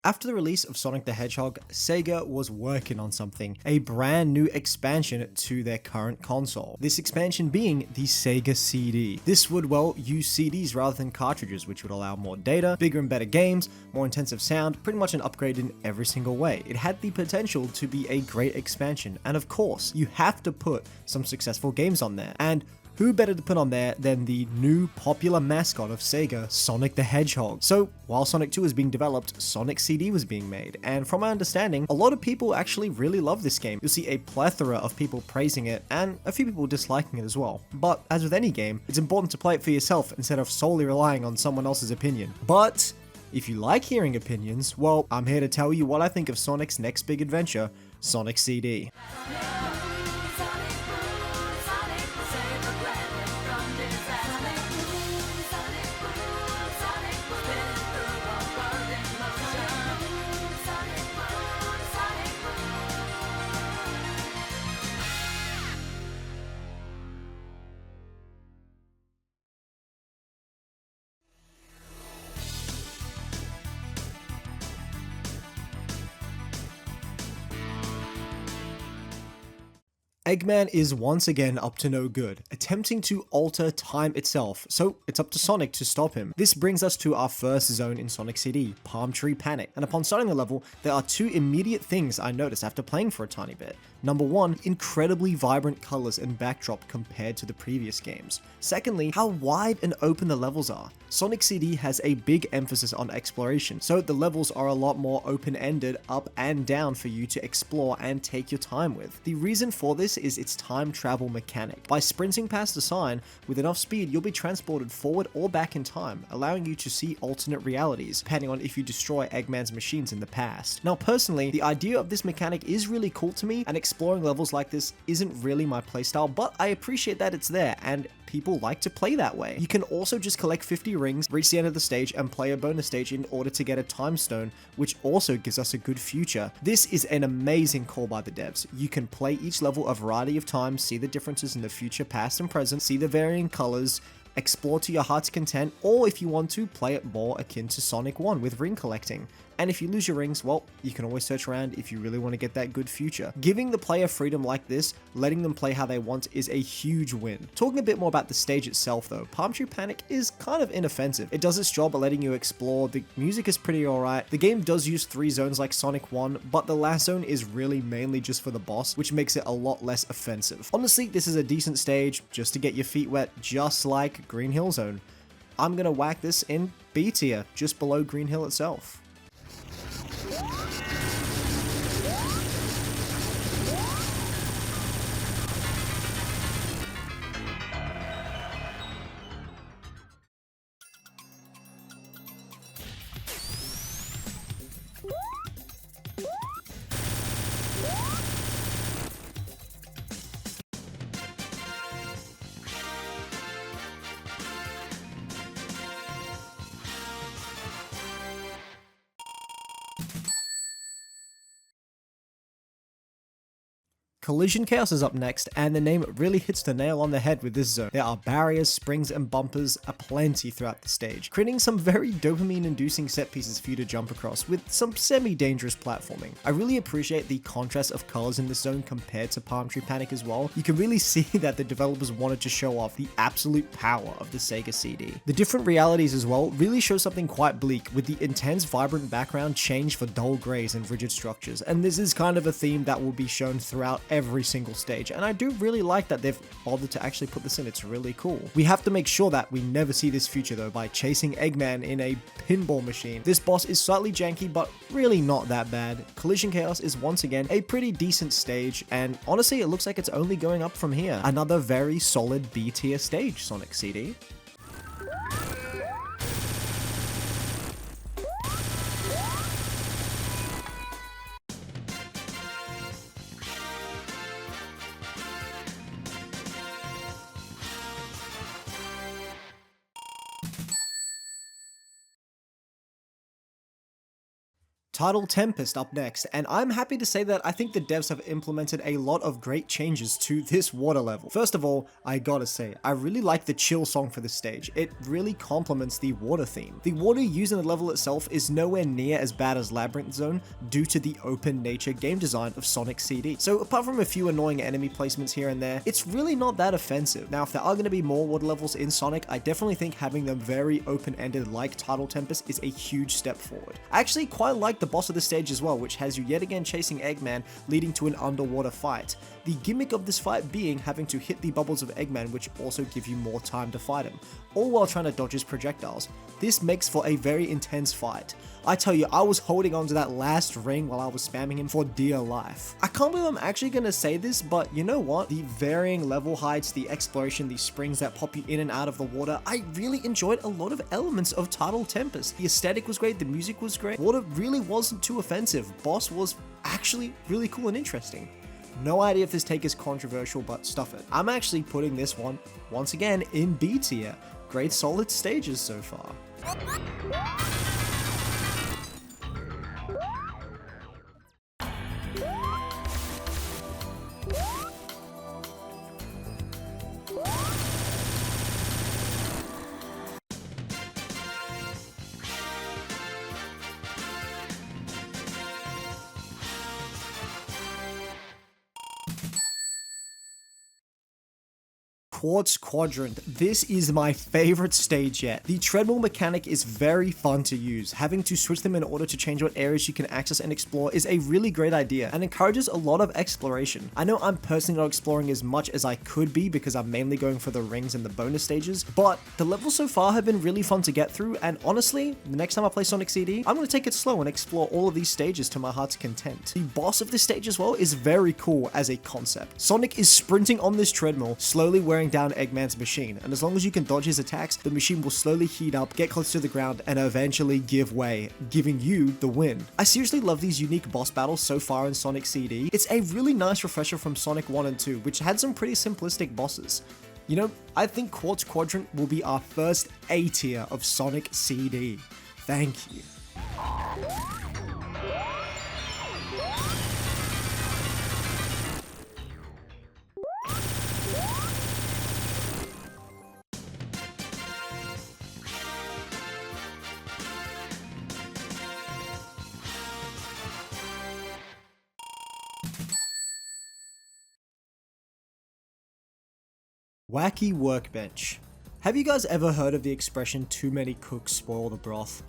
After the release of Sonic the Hedgehog, Sega was working on something, a brand new expansion to their current console. This expansion being the SEGA CD. This would, well, use CDs rather than cartridges, which would allow more data, bigger and better games, more intensive sound, pretty much an upgrade in every single way. It had the potential to be a great expansion, and of course, you have to put some successful games on there. And who better to put on there than the new popular mascot of Sega, Sonic the Hedgehog? So, while Sonic 2 was being developed, Sonic CD was being made, and from my understanding, a lot of people actually really love this game. You'll see a plethora of people praising it, and a few people disliking it as well. But, as with any game, it's important to play it for yourself instead of solely relying on someone else's opinion. But, if you like hearing opinions, well, I'm here to tell you what I think of Sonic's next big adventure, Sonic CD. Eggman is once again up to no good, attempting to alter time itself, so it's up to Sonic to stop him. This brings us to our first zone in Sonic CD, Palm Tree Panic, and upon starting the level, there are two immediate things I noticed after playing for a tiny bit. Number one, incredibly vibrant colors and backdrop compared to the previous games. Secondly, how wide and open the levels are. Sonic CD has a big emphasis on exploration, so the levels are a lot more open-ended, up and down for you to explore and take your time with. The reason for this is its time travel mechanic. By sprinting past a sign with enough speed, you'll be transported forward or back in time, allowing you to see alternate realities, depending on if you destroy Eggman's machines in the past. Now personally, the idea of this mechanic is really cool to me, and exploring levels like this isn't really my playstyle, but I appreciate that it's there, and people like to play that way. You can also just collect 50 rings, reach the end of the stage, and play a bonus stage in order to get a time stone, which also gives us a good future. This is an amazing call by the devs. You can play each level a variety of times, see the differences in the future, past, and present, see the varying colors, explore to your heart's content, or if you want to, play it more akin to Sonic 1 with ring collecting. And if you lose your rings, well, you can always search around if you really want to get that good future. Giving the player freedom like this, letting them play how they want, is a huge win. Talking a bit more about the stage itself though, Palm Tree Panic is kind of inoffensive. It does its job at letting you explore, the music is pretty alright, the game does use 3 zones like Sonic 1, but the last zone is really mainly just for the boss, which makes it a lot less offensive. Honestly, this is a decent stage, just to get your feet wet, just like Green Hill Zone. I'm gonna whack this in B tier, just below Green Hill itself. Collision Chaos is up next, and the name really hits the nail on the head with this zone. There are barriers, springs, and bumpers aplenty throughout the stage, creating some very dopamine-inducing set pieces for you to jump across, with some semi-dangerous platforming. I really appreciate the contrast of colors in this zone compared to Palm Tree Panic as well. You can really see that the developers wanted to show off the absolute power of the Sega CD. The different realities as well really show something quite bleak, with the intense, vibrant background changed for dull grays and rigid structures, and this is kind of a theme that will be shown throughout every single stage, and I do really like that they've bothered to actually put this in. It's really cool. We have to make sure that we never see this future though by chasing Eggman in a pinball machine. This boss is slightly janky, but really not that bad. Collision Chaos is once again a pretty decent stage, and honestly it looks like it's only going up from here. Another very solid B tier stage, Sonic CD. Tidal Tempest up next, and I'm happy to say that I think the devs have implemented a lot of great changes to this water level. First of all, I gotta say, I really like the chill song for this stage. It really complements the water theme. The water used in the level itself is nowhere near as bad as Labyrinth Zone due to the open nature game design of Sonic CD. So apart from a few annoying enemy placements here and there, it's really not that offensive. Now, if there are going to be more water levels in Sonic, I definitely think having them very open-ended like Tidal Tempest is a huge step forward. I actually quite like the boss of the stage as well, which has you yet again chasing Eggman, leading to an underwater fight. The gimmick of this fight being having to hit the bubbles of Eggman, which also give you more time to fight him, all while trying to dodge his projectiles. This makes for a very intense fight. I tell you, I was holding onto that last ring while I was spamming him for dear life. I can't believe I'm actually gonna say this, but you know what? The varying level heights, the exploration, the springs that pop you in and out of the water, I really enjoyed a lot of elements of Tidal Tempest. The aesthetic was great, the music was great, water really wasn't too offensive, boss was actually really cool and interesting. No idea if this take is controversial, but stuff it. I'm actually putting this one, once again, in B tier. Great solid stages so far. Quartz Quadrant. This is my favorite stage yet. The treadmill mechanic is very fun to use. Having to switch them in order to change what areas you can access and explore is a really great idea and encourages a lot of exploration. I know I'm personally not exploring as much as I could be because I'm mainly going for the rings and the bonus stages, but the levels so far have been really fun to get through, and honestly, the next time I play Sonic CD, I'm going to take it slow and explore all of these stages to my heart's content. The boss of this stage as well is very cool as a concept. Sonic is sprinting on this treadmill, slowly wearing down Eggman's machine, and as long as you can dodge his attacks, the machine will slowly heat up, get close to the ground, and eventually give way, giving you the win. I seriously love these unique boss battles so far in Sonic CD. It's a really nice refresher from Sonic 1 and 2, which had some pretty simplistic bosses. You know, I think Quartz Quadrant will be our first A tier of Sonic CD. Thank you. Wacky Workbench. Have you guys ever heard of the expression "too many cooks spoil the broth"?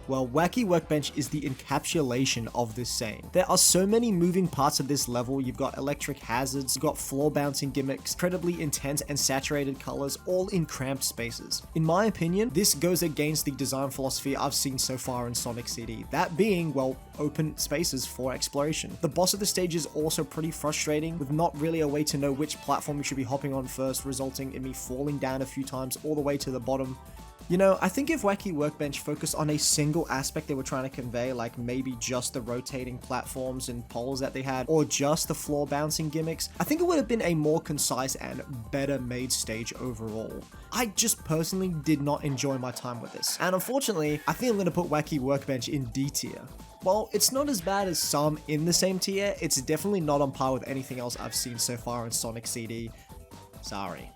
Well, Wacky Workbench is the encapsulation of this saying. There are so many moving parts of this level. You've got electric hazards, you've got floor bouncing gimmicks, incredibly intense and saturated colors, all in cramped spaces. In my opinion, this goes against the design philosophy I've seen so far in Sonic CD, that being, well, open spaces for exploration. The boss of the stage is also pretty frustrating, with not really a way to know which platform you should be hopping on first, resulting in me falling down a few times all the way to the bottom. You know, I think if Wacky Workbench focused on a single aspect they were trying to convey, like maybe just the rotating platforms and poles that they had, or just the floor bouncing gimmicks, I think it would have been a more concise and better made stage overall. I just personally did not enjoy my time with this, and unfortunately, I think I'm going to put Wacky Workbench in D tier. While it's not as bad as some in the same tier, it's definitely not on par with anything else I've seen so far in Sonic CD. Sorry.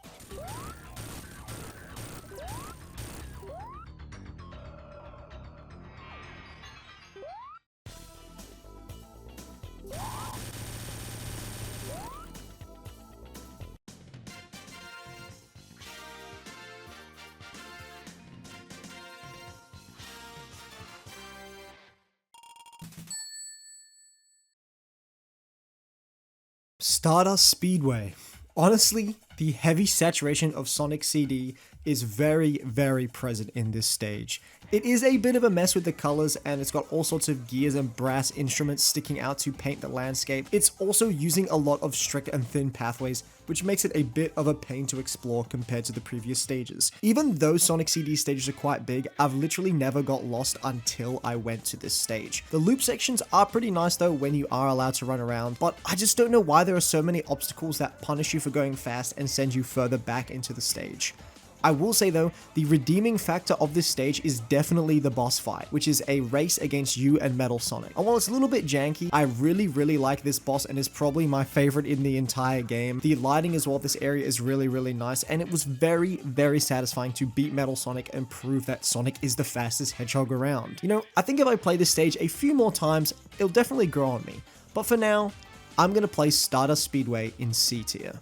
Stardust Speedway. Honestly, the heavy saturation of Sonic CD is very, very present in this stage. It is a bit of a mess with the colors, and it's got all sorts of gears and brass instruments sticking out to paint the landscape. It's also using a lot of strict and thin pathways, which makes it a bit of a pain to explore compared to the previous stages. Even though Sonic CD stages are quite big, I've literally never got lost until I went to this stage. The loop sections are pretty nice though when you are allowed to run around, but I just don't know why there are so many obstacles that punish you for going fast and send you further back into the stage. I will say though, the redeeming factor of this stage is definitely the boss fight, which is a race against you and Metal Sonic. And while it's a little bit janky, I really like this boss and is probably my favorite in the entire game. The lighting as well, this area is really nice, and it was very satisfying to beat Metal Sonic and prove that Sonic is the fastest hedgehog around. You know, I think if I play this stage a few more times, it'll definitely grow on me. But for now, I'm gonna play Stardust Speedway in C tier.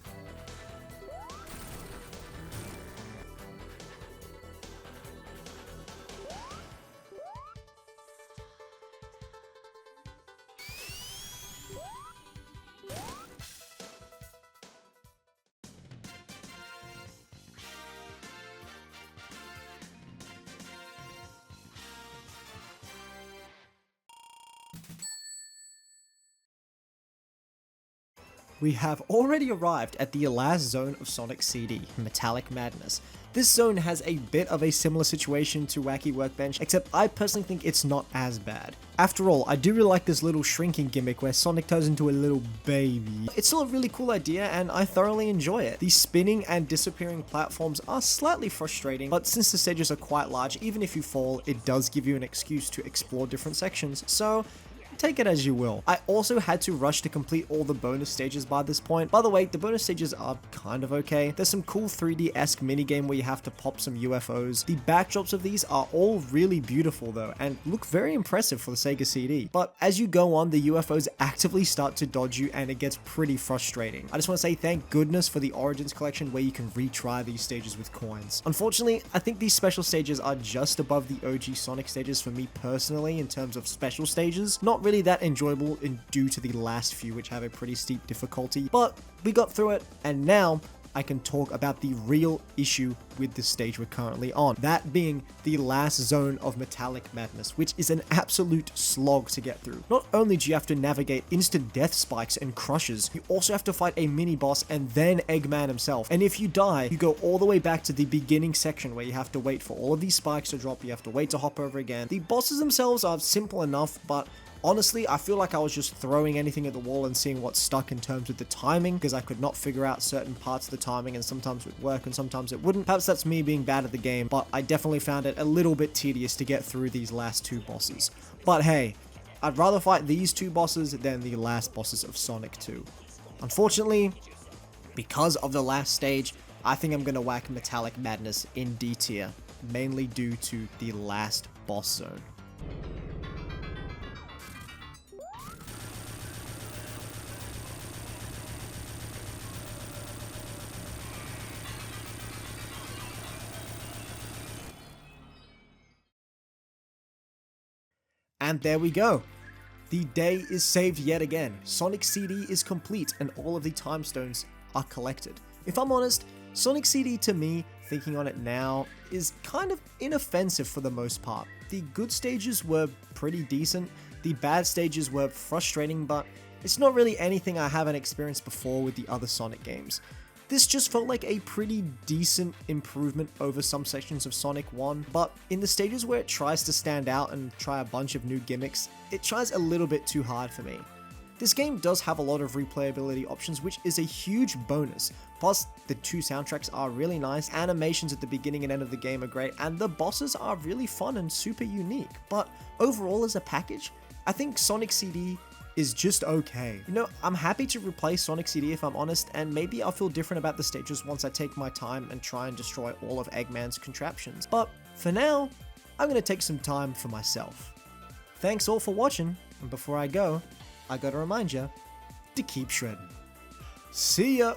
We have already arrived at the last zone of Sonic CD, Metallic Madness. This zone has a bit of a similar situation to Wacky Workbench, except I personally think it's not as bad. After all, I do really like this little shrinking gimmick where Sonic turns into a little baby. It's still a really cool idea and I thoroughly enjoy it. The spinning and disappearing platforms are slightly frustrating, but since the stages are quite large, even if you fall, it does give you an excuse to explore different sections, so take it as you will. I also had to rush to complete all the bonus stages by this point. By the way, the bonus stages are kind of okay. There's some cool 3D-esque minigame where you have to pop some UFOs. The backdrops of these are all really beautiful though, and look very impressive for the SEGA CD. But as you go on, the UFOs actively start to dodge you and it gets pretty frustrating. I just want to say thank goodness for the Origins collection where you can retry these stages with coins. Unfortunately, I think these special stages are just above the OG Sonic stages for me personally in terms of special stages. Not really that enjoyable due to the last few, which have a pretty steep difficulty, but we got through it, and now I can talk about the real issue with the stage we're currently on, that being the last zone of Metallic Madness, which is an absolute slog to get through. Not only do you have to navigate instant death spikes and crushes, you also have to fight a mini boss and then Eggman himself, and if you die, you go all the way back to the beginning section where you have to wait for all of these spikes to drop, you have to wait to hop over again. The bosses themselves are simple enough, but honestly, I feel like I was just throwing anything at the wall and seeing what stuck in terms of the timing, because I could not figure out certain parts of the timing, and sometimes it would work and sometimes it wouldn't. Perhaps that's me being bad at the game, but I definitely found it a little bit tedious to get through these last two bosses. But hey, I'd rather fight these two bosses than the last bosses of Sonic 2. Unfortunately, because of the last stage, I think I'm gonna whack Metallic Madness in D tier, mainly due to the last boss zone. And there we go. The day is saved yet again. Sonic CD is complete and all of the time stones are collected. If I'm honest, Sonic CD to me, thinking on it now, is kind of inoffensive for the most part. The good stages were pretty decent, the bad stages were frustrating, but it's not really anything I haven't experienced before with the other Sonic games. This just felt like a pretty decent improvement over some sections of Sonic 1, but in the stages where it tries to stand out and try a bunch of new gimmicks, it tries a little bit too hard for me. This game does have a lot of replayability options, which is a huge bonus. Plus, the two soundtracks are really nice, animations at the beginning and end of the game are great, and the bosses are really fun and super unique. But overall as a package, I think Sonic CD is just okay. You know, I'm happy to replay Sonic CD if I'm honest, and maybe I'll feel different about the stages once I take my time and try and destroy all of Eggman's contraptions. But for now, I'm gonna take some time for myself. Thanks all for watching, and before I go, I gotta remind you to keep shredding. See ya!